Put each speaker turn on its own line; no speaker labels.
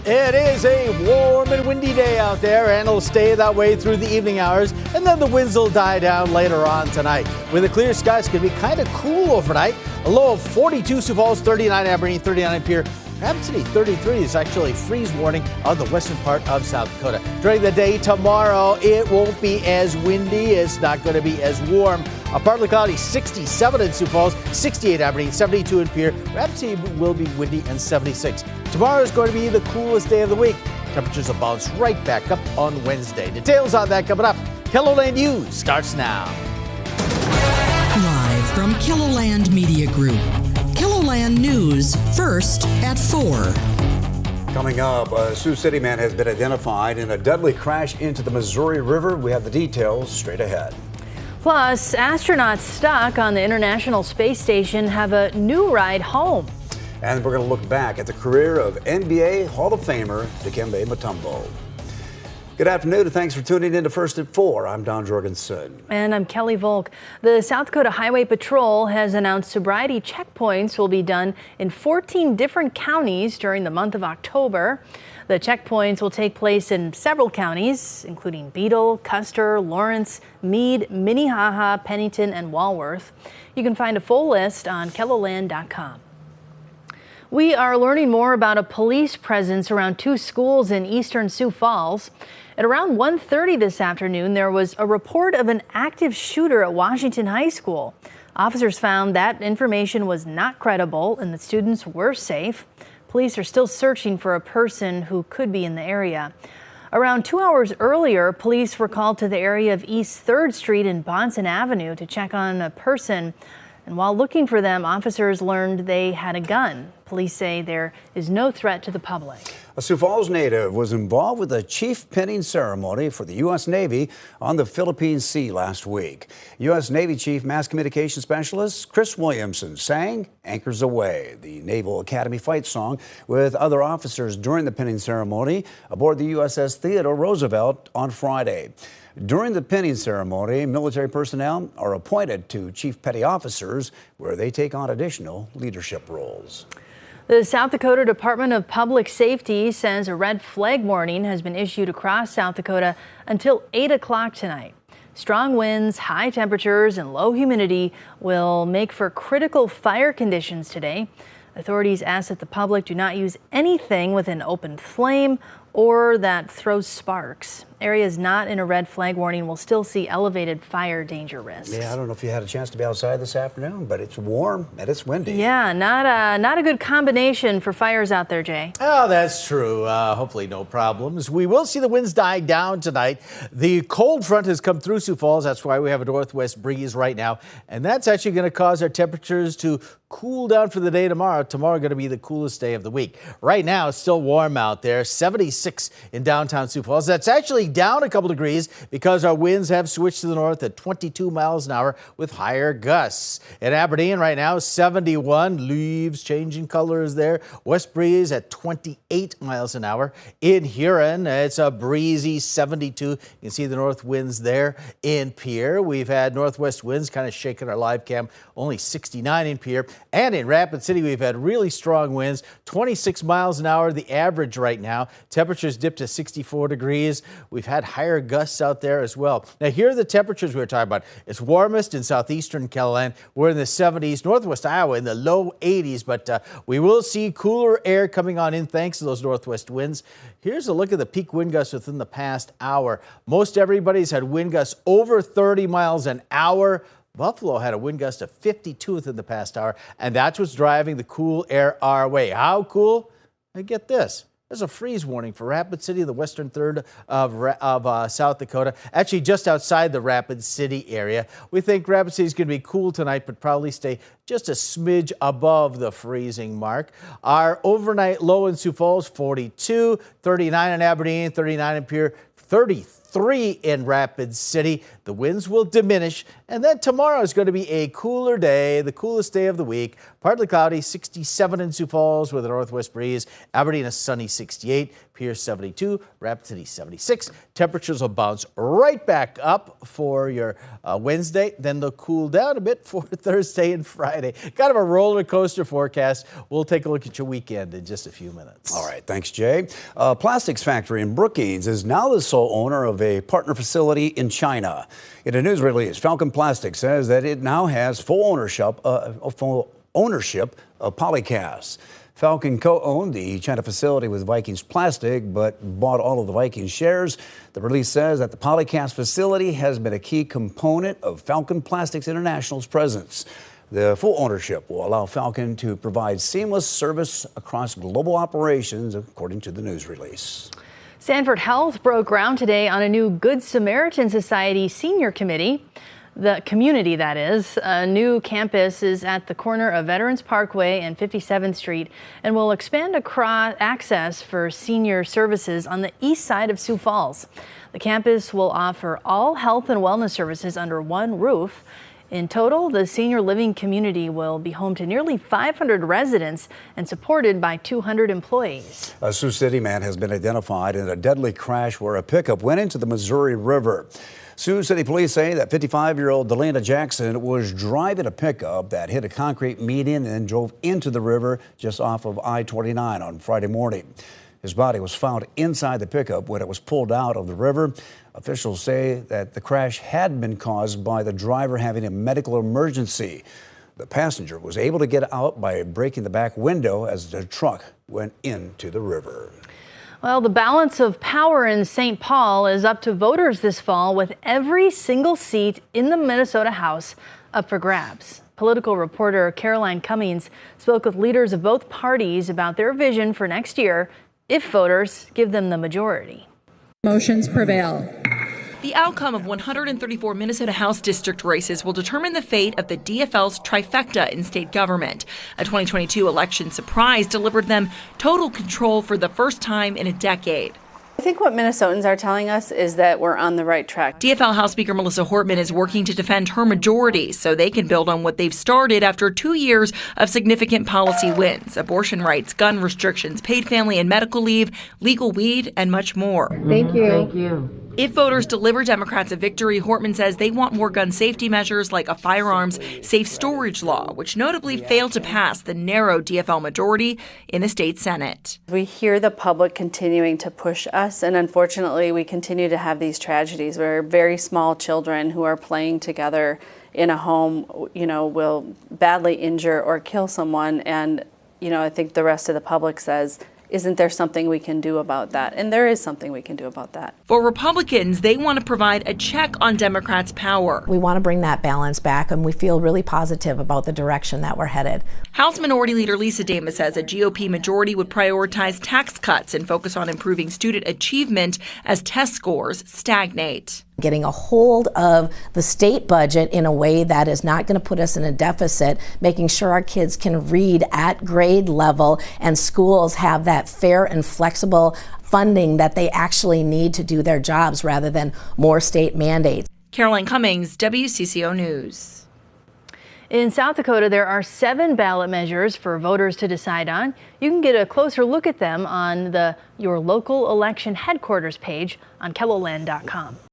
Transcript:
It is a warm and windy day out there, and it'll stay that way through the evening hours, and then the winds will die down later on tonight. With a clear sky, it's going to be kind of cool overnight. A low of 42 Sioux Falls, 39 Aberdeen, 39 Pierre. Rapid City 33 is actually a freeze warning on the western part of South Dakota. During the day tomorrow, it won't be as windy. It's not going to be as warm. A partly cloudy 67 in Sioux Falls, 68 Aberdeen, 72 in Pierre. Rapid City will be windy and 76. Tomorrow is going to be the coolest day of the week. Temperatures will bounce right back up on Wednesday. Details on that coming up. KELOLAND News starts now.
Live from KELOLAND Media Group. KELOLAND News, first at 4.
Coming up, a Sioux City man has been identified in a deadly crash into the Missouri River. We have the details straight ahead.
Plus, astronauts stuck on the International Space Station have a new ride home.
And we're going to look back at the career of NBA Hall of Famer Dikembe Mutombo. Good afternoon, and thanks for tuning in to First at 4. I'm Don Jorgensen.
And I'm Kelly Volk. The South Dakota Highway Patrol has announced sobriety checkpoints will be done in 14 different counties during the month of October. The checkpoints will take place in several counties, including Beadle, Custer, Lawrence, Meade, Minnehaha, Pennington, and Walworth. You can find a full list on KELOLAND.com. We are learning more about a police presence around 2 schools in eastern Sioux Falls. At around 1:30 this afternoon, there was a report of an active shooter at Washington High School. Officers found that information was not credible and the students were safe. Police are still searching for a person who could be in the area. Around 2 hours earlier, police were called to the area of East 3rd Street and Bonson Avenue to check on a person. And while looking for them, officers learned they had a gun. Police say there is no threat to the public.
A Sioux Falls native was involved with a chief pinning ceremony for the U.S. Navy on the Philippine Sea last week. U.S. Navy Chief Mass Communication Specialist Chris Williamson sang Anchors Aweigh, the Naval Academy fight song, with other officers during the pinning ceremony aboard the USS Theodore Roosevelt on Friday. During the pinning ceremony, military personnel are appointed to chief petty officers, where they take on additional leadership roles.
The South Dakota Department of Public Safety says a red flag warning has been issued across South Dakota until 8 o'clock tonight. Strong winds, high temperatures, and low humidity will make for critical fire conditions today. Authorities ask that the public do not use anything with an open flame or that throws sparks. Areas not in a red flag warning will still see elevated fire danger risks.
Yeah, I don't know if you had a chance to be outside this afternoon, but it's warm and it's windy.
Yeah, not a good combination for fires out there, Jay.
Oh, that's true. Hopefully no problems. We will see the winds die down tonight. The cold front has come through Sioux Falls. That's why we have a northwest breeze right now. And that's actually going to cause our temperatures to cool down for the day tomorrow. Tomorrow going to be the coolest day of the week. Right now, it's still warm out there. 76 in downtown Sioux Falls. That's actually down a couple degrees because our winds have switched to the north at 22 miles an hour with higher gusts. In Aberdeen right now, 71. Leaves changing colors there. West breeze at 28 miles an hour. In Huron, it's a breezy 72. You can see the north winds there. In Pierre, we've had northwest winds kind of shaking our live cam. Only 69 in Pierre. And in Rapid City, we've had really strong winds. 26 miles an hour, the average right now. Temperatures dipped to 64 degrees. We've had higher gusts out there as well. Now, here are the temperatures we were talking about. It's warmest in southeastern KELOLAND. We're in the 70s. Northwest Iowa in the low 80s, but we will see cooler air coming on in thanks to those northwest winds. Here's a look at the peak wind gusts within the past hour. Most everybody's had wind gusts over 30 miles an hour. Buffalo had a wind gust of 52 within the past hour, and that's what's driving the cool air our way. How cool? And get this. There's a freeze warning for Rapid City, the western third of South Dakota, actually just outside the Rapid City area. We think Rapid City is going to be cool tonight, but probably stay just a smidge above the freezing mark. Our overnight low in Sioux Falls, 42, 39 in Aberdeen, 39 in Pierre, 33 in Rapid City. The winds will diminish, and then tomorrow is going to be a cooler day, the coolest day of the week. Partly cloudy, 67 in Sioux Falls with a northwest breeze. Aberdeen a sunny 68. Pierce 72. Rapid City 76. Temperatures will bounce right back up for your Wednesday. Then they'll cool down a bit for Thursday and Friday. Kind of a roller coaster forecast. We'll take a look at your weekend in just a few minutes.
All right, thanks, Jay. A plastics factory in Brookings is now the sole owner of a partner facility in China. In a news release, Falcon Plastics says that it now has full ownership of Polycast. Falcon co-owned the China facility with Vikings Plastic, but bought all of the Vikings shares. The release says that the Polycast facility has been a key component of Falcon Plastics International's presence. The full ownership will allow Falcon to provide seamless service across global operations, according to the news release.
Sanford Health broke ground today on a new Good Samaritan Society senior committee. The community, that is. A new campus is at the corner of Veterans Parkway and 57th Street and will expand across access for senior services on the east side of Sioux Falls. The campus will offer all health and wellness services under one roof. In total, the senior living community will be home to nearly 500 residents and supported by 200 employees.
A Sioux City man has been identified in a deadly crash where a pickup went into the Missouri River. Sioux City police say that 55-year-old Delana Jackson was driving a pickup that hit a concrete median and drove into the river just off of I-29 on Friday morning. His body was found inside the pickup when it was pulled out of the river. Officials say that the crash had been caused by the driver having a medical emergency. The passenger was able to get out by breaking the back window as the truck went into the river.
Well, the balance of power in St. Paul is up to voters this fall, with every single seat in the Minnesota House up for grabs. Political reporter Caroline Cummings spoke with leaders of both parties about their vision for next year if voters give them the majority.
Motions prevail.
The outcome of 134 Minnesota House district races will determine the fate of the DFL's trifecta in state government. A 2022 election surprise delivered them total control for the first time in a decade.
I think what Minnesotans are telling us is that we're on the right track.
DFL House Speaker Melissa Hortman is working to defend her majority so they can build on what they've started after 2 years of significant policy wins: abortion rights, gun restrictions, paid family and medical leave, legal weed, and much more.
Thank you. Thank you.
If voters deliver Democrats a victory, Hortman says they want more gun safety measures like a firearms safe storage law, which notably failed to pass the narrow DFL majority in the state Senate.
We hear the public continuing to push us, and unfortunately we continue to have these tragedies where very small children who are playing together in a home, will badly injure or kill someone. And, I think the rest of the public says, isn't there something we can do about that? And there is something we can do about that.
For Republicans, they want to provide a check on Democrats' power.
We want to bring that balance back, and we feel really positive about the direction that we're headed.
House Minority Leader Lisa Damas says a GOP majority would prioritize tax cuts and focus on improving student achievement as test scores stagnate.
Getting a hold of the state budget in a way that is not going to put us in a deficit, making sure our kids can read at grade level and schools have that fair and flexible funding that they actually need to do their jobs rather than more state mandates.
Caroline Cummings, WCCO News.
In South Dakota, there are 7 ballot measures for voters to decide on. You can get a closer look at them on the Your Local Election Headquarters page on KELOLAND.com.